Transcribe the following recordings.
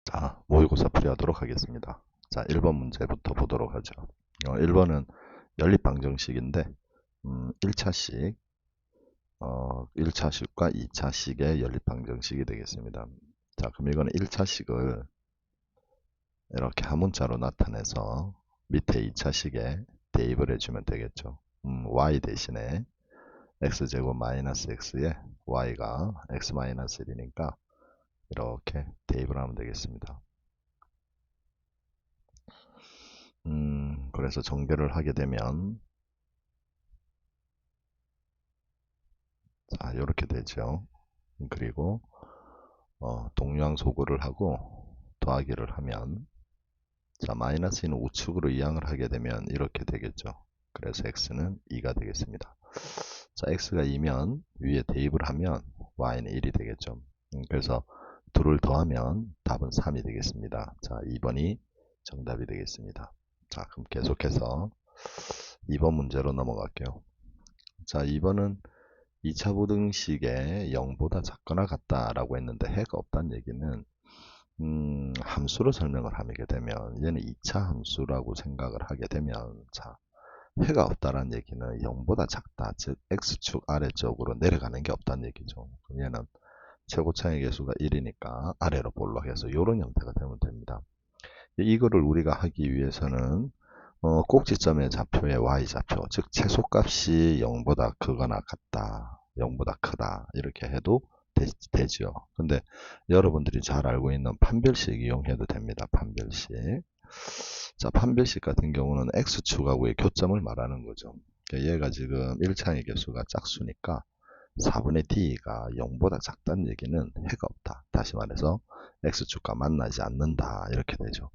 자, 모의고사 풀이하도록 하겠습니다. 자, 1번 문제부터 보도록 하죠. 1번은 연립방정식인데 1차식, 1차식과 2차식의 연립방정식이 되겠습니다. 자, 그럼 이거는 1차식을 이렇게 한 문자로 나타내서 밑에 2차식에 대입을 해주면 되겠죠. y 대신에 x제곱 마이너스 x에 y가 x 마이너스 1이니까 이렇게 대입을 하면 되겠습니다. 그래서 전개를 하게 되면 자, 이렇게 되죠. 그리고 동량소구를 하고 더하기를 하면 자, 마이너스인 우측으로 이항을 하게 되면 이렇게 되겠죠. 그래서 x는 2가 되겠습니다. 자, x가 2면 위에 대입을 하면 y는 1이 되겠죠. 그래서 둘을 더하면 답은 3이 되겠습니다. 자, 2번이 정답이 되겠습니다. 자, 그럼 계속해서 2번 문제로 넘어갈게요. 자, 2번은 2차 부등식에 0보다 작거나 같다라고 했는데 해가 없다는 얘기는 함수로 설명을 하게 되면 얘는 2차 함수라고 생각을 하게 되면 자, 해가 없다라는 얘기는 0보다 작다, 즉 x축 아래쪽으로 내려가는 게 없다는 얘기죠. 그럼 얘는 최고차의 개수가 1이니까 아래로 볼록해서 이런 형태가 되면 됩니다. 이거를 우리가 하기 위해서는 꼭지점의 좌표의 y좌표, 즉 최소값이 0보다 크거나 같다, 0보다 크다 이렇게 해도 되죠. 근데 여러분들이 잘 알고 있는 판별식 이용해도 됩니다. 판별식. 자, 판별식 같은 경우는 x축하고의 교점을 말하는 거죠. 그러니까 얘가 지금 1차의 개수가 짝수니까 4분의 d가 0보다 작다는 얘기는 해가 없다. 다시 말해서 x축과 만나지 않는다. 이렇게 되죠.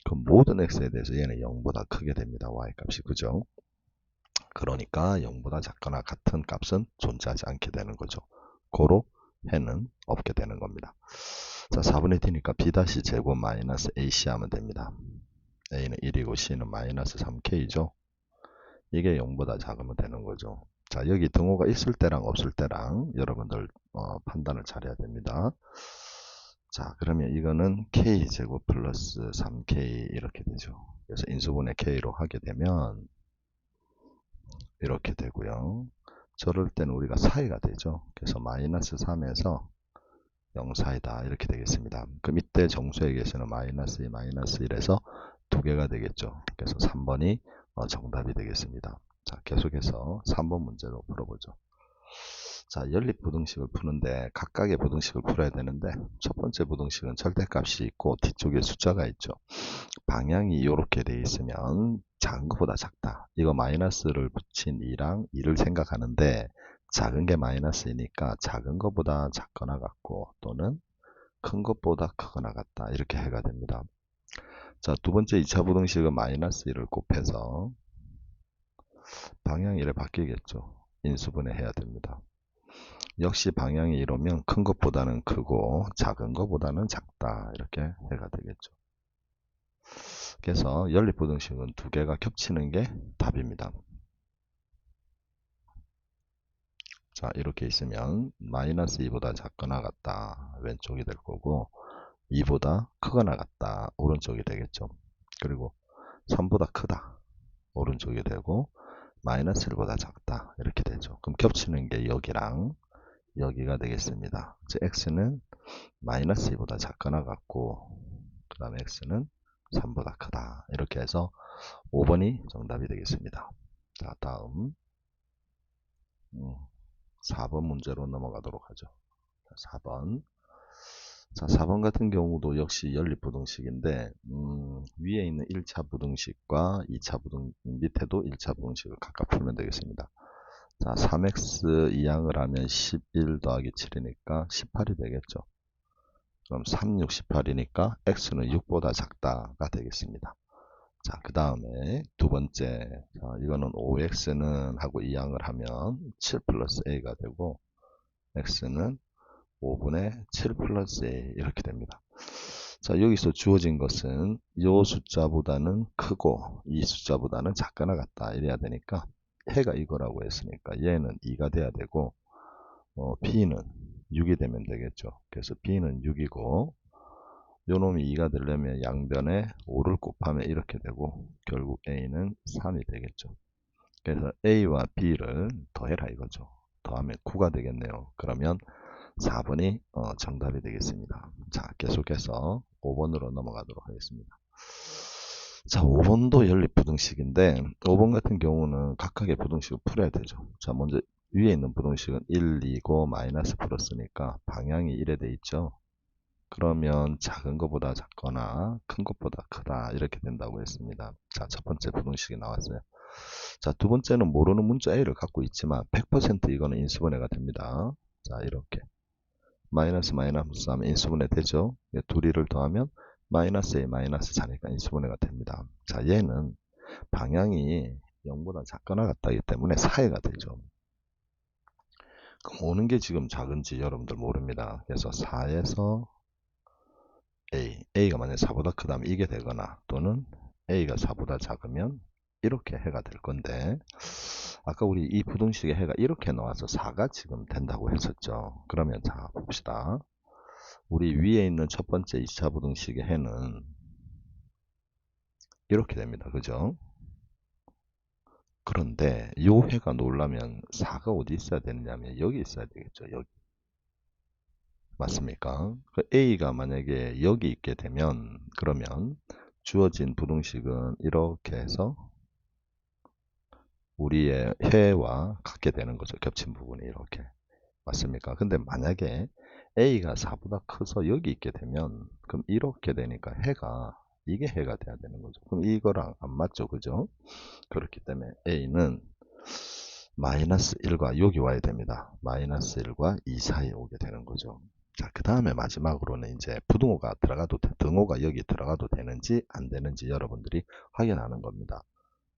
그럼 모든 x에 대해서 얘는 0보다 크게 됩니다. y값이. 그죠? 그러니까 0보다 작거나 같은 값은 존재하지 않게 되는 거죠. 고로 해는 없게 되는 겁니다. 자, 4분의 d니까 b 제곱 마이너스 ac 하면 됩니다. a는 1이고 c는 마이너스 3k죠. 이게 0보다 작으면 되는 거죠. 자, 여기 등호가 있을 때랑 없을 때랑 여러분들 판단을 잘해야 됩니다. 자, 그러면 이거는 k제곱 플러스 3k 이렇게 되죠. 그래서 인수분해 k로 하게 되면 이렇게 되고요. 저럴 때는 우리가 사이가 되죠. 그래서 마이너스 3에서 0 사이다 이렇게 되겠습니다. 그럼 이때 정수의 개수는 마이너스 2, 마이너스 1에서 두 개가 되겠죠. 그래서 3번이 정답이 되겠습니다. 자, 계속해서 3번 문제로 풀어보죠. 자, 연립부등식을 푸는데 각각의 부등식을 풀어야 되는데 첫 번째 부등식은 절대값이 있고 뒤쪽에 숫자가 있죠. 방향이 이렇게 돼 있으면 작은 것보다 작다. 이거 마이너스를 붙인 2랑 2를 생각하는데 작은 게 마이너스이니까 작은 것보다 작거나 같고 또는 큰 것보다 크거나 같다. 이렇게 해가 됩니다. 자, 두 번째 2차 부등식은 마이너스 1을 곱해서 방향이 1에 바뀌겠죠. 인수분해 해야 됩니다. 역시 방향이 이러면 큰 것보다는 크고 작은 것보다는 작다. 이렇게 해가 되겠죠. 그래서 연립부등식은 두 개가 겹치는 게 답입니다. 자, 이렇게 있으면 마이너스 2보다 작거나 같다. 왼쪽이 될 거고 2보다 크거나 같다. 오른쪽이 되겠죠. 그리고 3보다 크다. 오른쪽이 되고 마이너스 1보다 작다. 이렇게 되죠. 그럼 겹치는 게 여기랑 여기가 되겠습니다. 즉 x는 마이너스 2보다 작거나 같고 그 다음에 x는 3보다 크다. 이렇게 해서 5번이 정답이 되겠습니다. 자, 다음 4번 문제로 넘어가도록 하죠. 4번. 자, 4번 같은 경우도 역시 연립부등식인데 위에 있는 1차 부등식과 2차 부등 밑에도 1차 부등식을 각각 풀면 되겠습니다. 자, 3x 이항을 하면 11 더하기 7이니까 18이 되겠죠. 그럼 3, 6, 18이니까 x는 6보다 작다가 되겠습니다. 자, 그 다음에 두 번째, 자, 이거는 5x는 하고 이항을 하면 7 플러스 a가 되고 x는 5분의 7 플러스 a 이렇게 됩니다. 자, 여기서 주어진 것은 이 숫자보다는 크고 이 숫자보다는 작거나 같다 이래야 되니까 해가 이거라고 했으니까 얘는 2가 돼야 되고 b는 6이 되면 되겠죠. 그래서 b는 6이고 요 놈이 2가 되려면 양변에 5를 곱하면 이렇게 되고 결국 a는 3이 되겠죠. 그래서 a와 b를 더해라 이거죠. 더하면 9가 되겠네요. 그러면 4번이 정답이 되겠습니다. 자, 계속해서 5번으로 넘어가도록 하겠습니다. 자, 5번도 연립부등식인데 5번 같은 경우는 각각의 부등식을 풀어야 되죠. 자, 먼저 위에 있는 부등식은 1, 2고 마이너스 풀었으니까 방향이 1에 돼 있죠. 그러면 작은 것보다 작거나 큰 것보다 크다 이렇게 된다고 했습니다. 자, 첫 번째 부등식이 나왔어요. 자, 두 번째는 모르는 문자 a를 갖고 있지만 100% 이거는 인수분해가 됩니다. 자, 이렇게 마이너스 마이너스 하면 인수분해 되죠. 둘이를 더하면 마이너스 a 마이너스 4니까 인수분해가 됩니다. 자, 얘는 방향이 0보다 작거나 같다기 때문에 4해가 되죠. 그럼 오는 게 지금 작은지 여러분들 모릅니다. 그래서 4에서 a가 만약 4보다 크다면 이게 되거나 또는 a가 4보다 작으면 이렇게 해가 될 건데 아까 우리 이 부등식의 해가 이렇게 나와서 4가 지금 된다고 했었죠. 그러면 자 봅시다. 우리 위에 있는 첫 번째 2차 부등식의 해는 이렇게 됩니다. 그죠? 그런데 이 해가 놓으려면 4가 어디 있어야 되느냐면 여기 있어야 되겠죠. 여기. 맞습니까? 그 A가 만약에 여기 있게 되면 그러면 주어진 부등식은 이렇게 해서 우리의 해와 같게 되는 거죠. 겹친 부분이 이렇게. 맞습니까? 근데 만약에 A가 4보다 커서 여기 있게 되면 그럼 이렇게 되니까 해가 이게 해가 돼야 되는 거죠. 그럼 이거랑 안 맞죠. 그죠? 그렇기 때문에 A는 마이너스 1과 여기 와야 됩니다. 마이너스 1과 2 사이에 오게 되는 거죠. 자, 그 다음에 마지막으로는 이제 부등호가 들어가도, 등호가 여기 들어가도 되는지 안 되는지 여러분들이 확인하는 겁니다.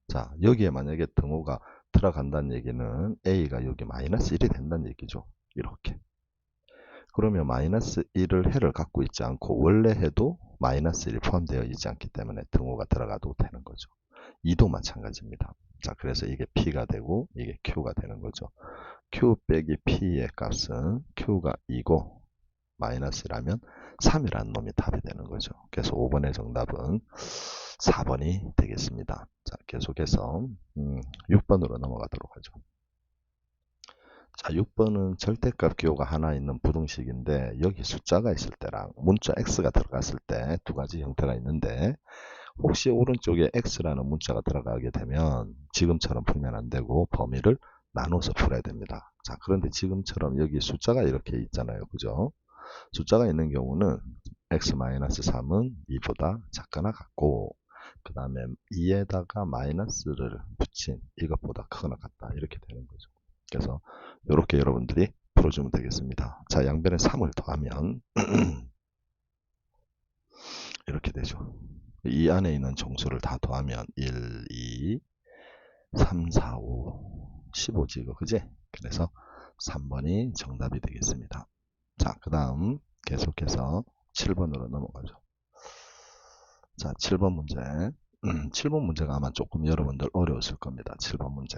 자, 여기에 만약에 등호가 들어간다는 얘기는 A가 여기 마이너스 1이 된다는 얘기죠. 이렇게. 그러면 마이너스 1을 해를 갖고 있지 않고 원래 해도 마이너스 1이 포함되어 있지 않기 때문에 등호가 들어가도 되는 거죠. 2도 마찬가지입니다. 자, 그래서 이게 P가 되고 이게 Q가 되는 거죠. Q 빼기 P의 값은 Q가 2고 마이너스라면 3이라는 놈이 답이 되는 거죠. 그래서 5번의 정답은 4번이 되겠습니다. 자, 계속해서 6번으로 넘어가도록 하죠. 자, 6번은 절대값 기호가 하나 있는 부등식인데 여기 숫자가 있을 때랑 문자 x가 들어갔을 때 두 가지 형태가 있는데 혹시 오른쪽에 x라는 문자가 들어가게 되면 지금처럼 풀면 안 되고 범위를 나눠서 풀어야 됩니다. 자, 그런데 지금처럼 여기 숫자가 이렇게 있잖아요. 그죠? 숫자가 있는 경우는 x-3은 2보다 작거나 같고 그 다음에 2에다가 마이너스를 붙인 이것보다 크거나 같다 이렇게 되는 거죠. 그래서 이렇게 여러분들이 풀어주면 되겠습니다. 자, 양변에 3을 더하면 이렇게 되죠. 이 안에 있는 정수를 다 더하면 1, 2, 3, 4, 5, 15지 이거 그지? 그래서 3번이 정답이 되겠습니다. 자, 그 다음 계속해서 7번으로 넘어가죠. 자, 7번 문제. 7번 문제가 아마 조금 여러분들 어려웠을 겁니다. 7번 문제.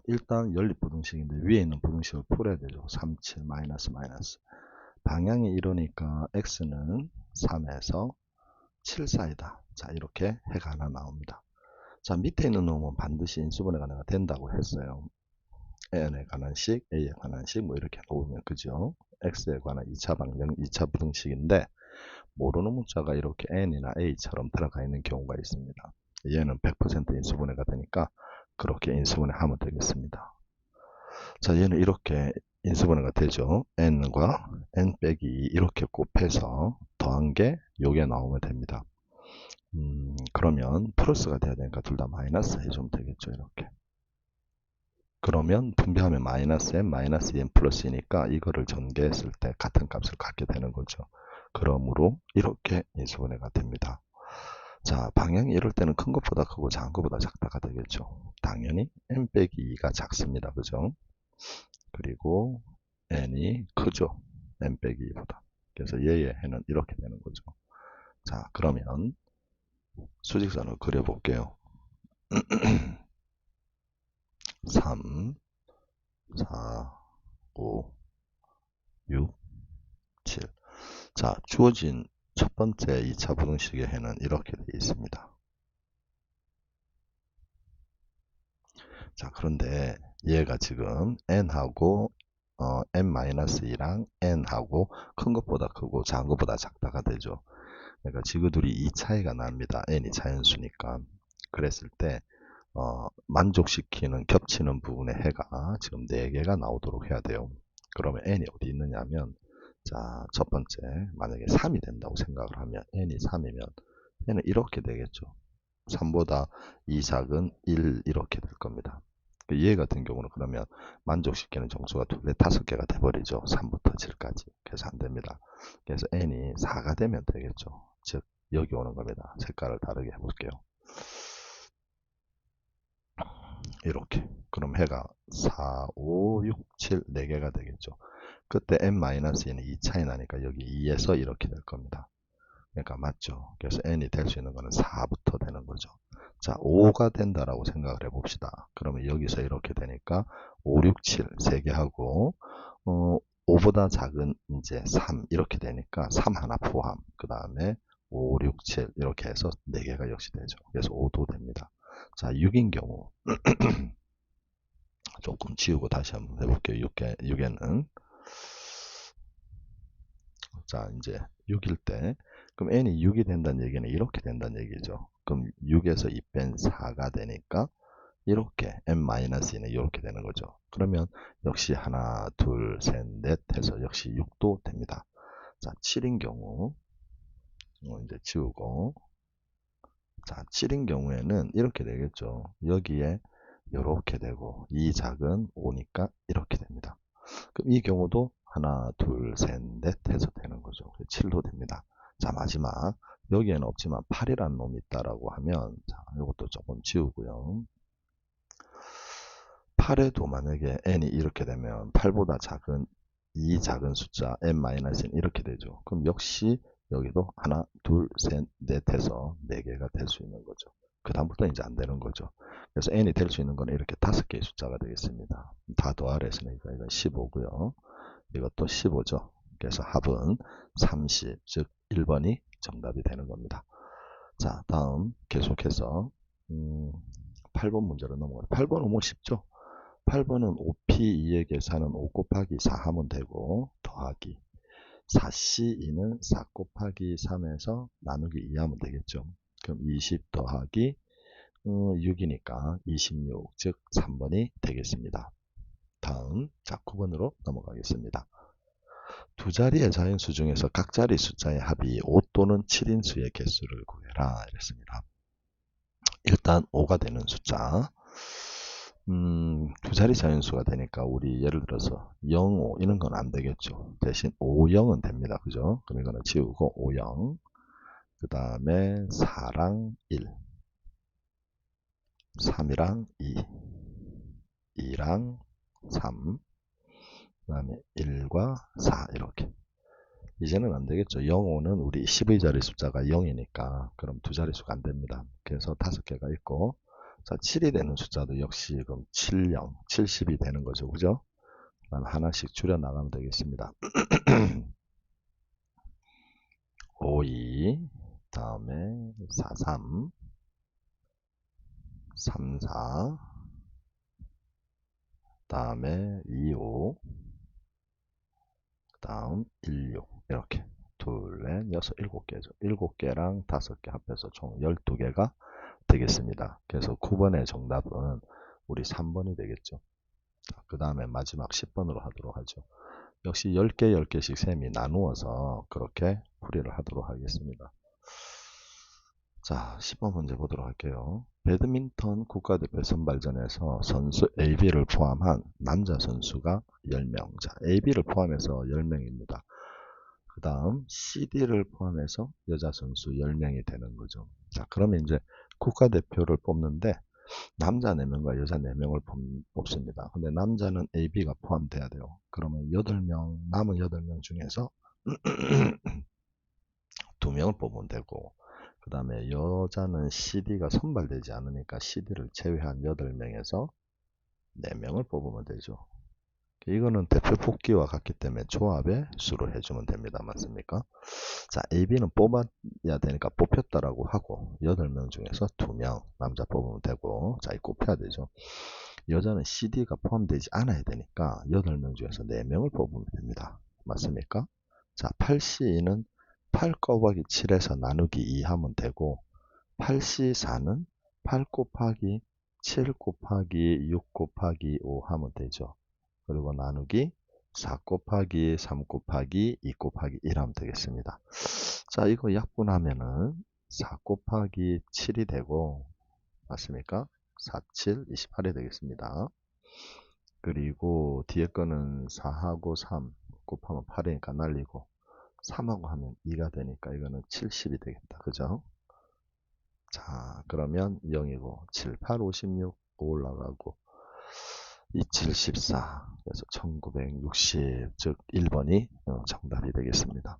일단 연립부등식인데 위에 있는 부등식을 풀어야 되죠. 3, 7, 마이너스, 마이너스. 방향이 이러니까 x는 3에서 7 사이다. 자, 이렇게 해가 하나 나옵니다. 자, 밑에 있는 놈은 반드시 인수분해가 내가 된다고 했어요. n에 관한 식, a에 관한 식, 뭐 이렇게 놓으면 그죠? x에 관한 2차 방정, 2차 부등식인데 모르는 문자가 이렇게 n이나 a처럼 들어가 있는 경우가 있습니다. 얘는 100% 인수분해가 되니까 그렇게 인수분해하면 되겠습니다. 자, 얘는 이렇게 인수분해가 되죠. n과 n 빼기 2 이렇게 곱해서 더한 게 요게 나오면 됩니다. 그러면 플러스가 돼야 되니까 둘 다 마이너스 해주면 되겠죠. 이렇게. 그러면 분배하면 마이너스 n, 마이너스 n 플러스이니까 이거를 전개했을 때 같은 값을 갖게 되는 거죠. 그러므로 이렇게 인수분해가 됩니다. 자, 방향이 이럴 때는 큰 것보다 크고 작은 것보다 작다가 되겠죠. 당연히 n 빼기 2가 작습니다. 그죠? 그리고 n이 크죠. n 빼기 2보다. 그래서 얘의 해는 이렇게 되는 거죠. 자, 그러면 수직선을 그려볼게요. 3, 4, 5, 6, 7. 자, 주어진 첫 번째 2차 부등식의 해는 이렇게 되어 있습니다. 자, 그런데 얘가 지금 n하고 n-2랑 n하고 큰 것보다 크고 작은 것보다 작다가 되죠. 그러니까 지그들이 이 차이가 납니다. n이 자연수니까. 그랬을 때 만족시키는 겹치는 부분의 해가 지금 4개가 나오도록 해야 돼요. 그러면 n이 어디 있느냐면, 자, 첫 번째 만약에 3이 된다고 생각을 하면, n이 3이면 n은 이렇게 되겠죠. 3보다 2 작은 1 이렇게 될 겁니다. 얘 같은 경우는 그러면 만족시키는 정수가 2, 5개가 돼버리죠. 3부터 7까지. 그래서 안 됩니다. 그래서 n이 4가 되면 되겠죠. 즉 여기 오는 겁니다. 색깔을 다르게 해볼게요. 이렇게. 그럼 해가 4, 5, 6, 7, 4개가 되겠죠. 그때 n-1은 2 차이 나니까 여기 2에서 이렇게 될 겁니다. 그러니까 맞죠. 그래서 n이 될 수 있는 거는 4부터 되는 거죠. 자, 5가 된다라고 생각을 해봅시다. 그러면 여기서 이렇게 되니까 5, 6, 7 3개 하고 5보다 작은 이제 3 이렇게 되니까 3 하나 포함. 그 다음에 5, 6, 7 이렇게 해서 4개가 역시 되죠. 그래서 5도 됩니다. 자, 6인 경우 조금 지우고 다시 한번 해볼게요. 6에는 자, 이제 6일 때 그럼 n이 6이 된다는 얘기는 이렇게 된다는 얘기죠. 그럼 6에서 2 뺀 4가 되니까 이렇게 n-2는 이렇게 되는 거죠. 그러면 역시 하나, 둘, 셋, 넷 해서 역시 6도 됩니다. 자, 7인 경우 이제 지우고, 자, 7인 경우에는 이렇게 되겠죠. 여기에 이렇게 되고 이 작은 5니까 이렇게 됩니다. 그럼 이 경우도 하나, 둘, 셋, 넷 해서 되는 거죠. 7도 됩니다. 자, 마지막 여기에는 없지만 8이라는 놈이 있다라고 하면, 자, 이것도 조금 지우고요. 8에도 만약에 n이 이렇게 되면 8보다 작은 이 작은 숫자 n-는 이렇게 되죠. 그럼 역시 여기도 하나, 둘, 셋, 넷 해서 4개가 될 수 있는 거죠. 그 다음부터 이제 안 되는 거죠. 그래서 n이 될 수 있는 거는 이렇게 5개의 숫자가 되겠습니다. 다 더하랬으니까 이건 15고요. 이것도 15죠. 그래서 합은 30, 즉 1번이 정답이 되는 겁니다. 자, 다음 계속해서 8번 문제로 넘어가요. 8번 너무 쉽죠? 8번은 5P2의 계산은 5 곱하기 4 하면 되고, 더하기 4C2는 4 곱하기 3에서 나누기 2 하면 되겠죠. 그럼 20 더하기 6이니까 26, 즉 3번이 되겠습니다. 다음, 자, 9번으로 넘어가겠습니다. 두 자리의 자연수 중에서 각 자리 숫자의 합이 5 또는 7인 수의 개수를 구해라. 이랬습니다. 일단 5가 되는 숫자. 두 자리 자연수가 되니까 우리 예를 들어서 0, 5 이런 건 안 되겠죠. 대신 5, 0은 됩니다. 그죠? 그럼 이거는 지우고 5, 0. 그 다음에 4랑 1, 3이랑 2, 2랑 3, 그 다음에 1과 4 이렇게. 이제는 안 되겠죠. 0, 5는 우리 10의 자리 숫자가 0이니까 그럼 두 자릿수가 안 됩니다. 그래서 5개가 있고, 자, 7이 되는 숫자도 역시 그럼 7, 0, 70이 되는 거죠. 그죠? 그럼 하나씩 줄여 나가면 되겠습니다. 5, 2, 다음에 4, 3, 3, 4, 다음에 2, 5, 다음 1, 6 이렇게 둘, 넷, 여섯, 7개죠. 7개랑 5개 합해서 총 12개가 되겠습니다. 그래서 9번의 정답은 우리 3번이 되겠죠. 그 다음에 마지막 10번으로 하도록 하죠. 역시 10개, 10개씩 셈이 나누어서 그렇게 풀이를 하도록 하겠습니다. 자, 10번 문제 보도록 할게요. 배드민턴 국가대표 선발전에서 선수 AB를 포함한 남자 선수가 10명. 자, AB를 포함해서 10명입니다. 그 다음 CD를 포함해서 여자 선수 10명이 되는 거죠. 자, 그러면 이제 국가대표를 뽑는데 남자 4명과 여자 4명을 뽑습니다. 근데 남자는 AB가 포함돼야 돼요. 그러면 8명, 남은 8명 중에서 2명을 뽑으면 되고, 그 다음에 여자는 CD가 선발되지 않으니까 CD를 제외한 8명에서 4명을 뽑으면 되죠. 이거는 대표 뽑기와 같기 때문에 조합의 수로 해주면 됩니다. 맞습니까? 자, AB는 뽑아야 되니까 뽑혔다라고 하고 8명 중에서 2명 남자 뽑으면 되고, 자, 이 곱해야 되죠. 여자는 CD가 포함되지 않아야 되니까 8명 중에서 4명을 뽑으면 됩니다. 맞습니까? 자, 8C는 8 곱하기 7에서 나누기 2 하면 되고, 8C4는 8 곱하기 7 곱하기 6 곱하기 5 하면 되죠. 그리고 나누기 4 곱하기 3 곱하기 2 곱하기 1 하면 되겠습니다. 자, 이거 약분하면은 4 곱하기 7이 되고, 맞습니까? 4, 7, 28이 되겠습니다. 그리고 뒤에 거는 4하고 3 곱하면 8이니까 날리고, 3하고 하면 2가 되니까 이거는 70이 되겠다. 그죠? 자, 그러면 0이고, 7, 8, 56, 5 올라가고, 27, 14. 그래서 1960, 즉 1번이 정답이 되겠습니다.